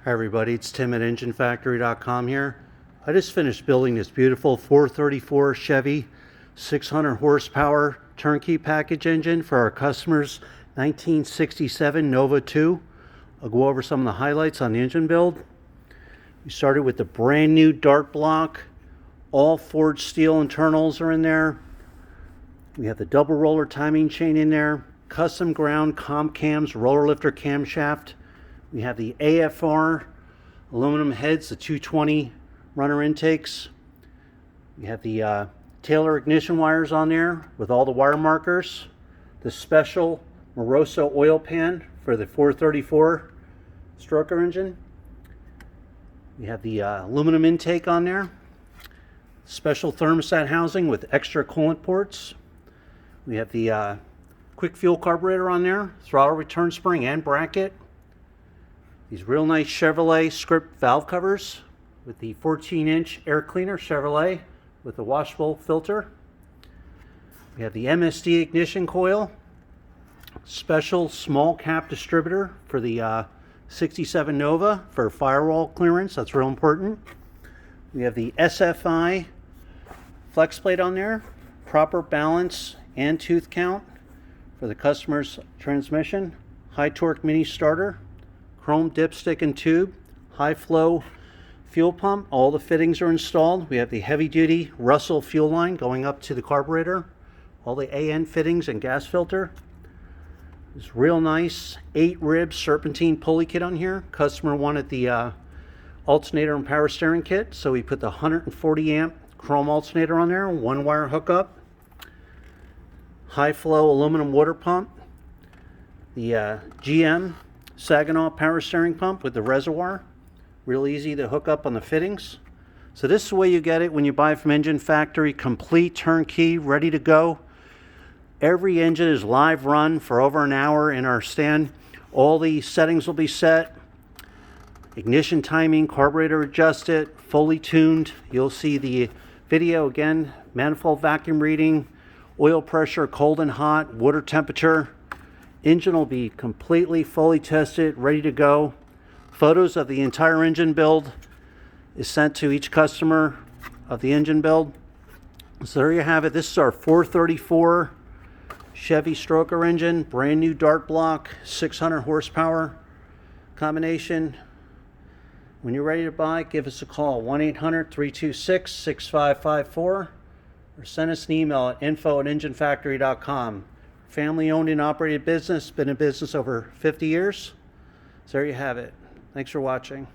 Hi everybody, it's Tim at EngineFactory.com here. I just finished building this beautiful 434 Chevy 600 horsepower turnkey package engine for our customers 1967 Nova 2. I'll go over some of the highlights on the engine build. We started with the brand new dart block. All forged steel internals are in there. We have the double roller timing chain in there, custom ground comp cams, roller lifter camshaft. We have the AFR aluminum heads, the 220 runner intakes. We have the Taylor ignition wires on there with all the wire markers. The special Moroso oil pan for the 434 stroker engine. We have the aluminum intake on there. Special thermostat housing with extra coolant ports. We have the quick fuel carburetor on there, throttle return spring and bracket. These real nice Chevrolet script valve covers with the 14-inch air cleaner Chevrolet with the washable filter. We have the MSD ignition coil, special small cap distributor for the 67 Nova for firewall clearance. That's real important. We have the SFI flex plate on there, proper balance and tooth count for the customer's transmission, high torque mini starter, chrome dipstick and tube, high flow fuel pump. All the fittings are installed. We have the heavy duty Russell fuel line going up to the carburetor, all the AN fittings and gas filter. It's real nice 8-rib serpentine pulley kit on here. Customer wanted the alternator and power steering kit, so we put the 140 amp chrome alternator on there, one wire hookup, high flow aluminum water pump, the GM Saginaw power steering pump with the reservoir. Real easy to hook up on the fittings. So this is the way you get it when you buy from Engine Factory, complete turnkey, ready to go. Every engine is live run for over an hour in our stand. All the settings will be set. Ignition timing, carburetor adjusted, fully tuned. You'll see the video again, manifold vacuum reading, oil pressure, cold and hot, water temperature. Engine will be completely fully tested, ready to go. Photos of the entire engine build is sent to each customer of the engine build. So there you have it. This is our 434 Chevy stroker engine, brand new dart block, 600 horsepower combination. When you're ready to buy, give us a call, 1-800-326-6554, or send us an email at info@enginefactory.com. Family owned and operated business, been in business over 50 years. So there you have it. Thanks for watching.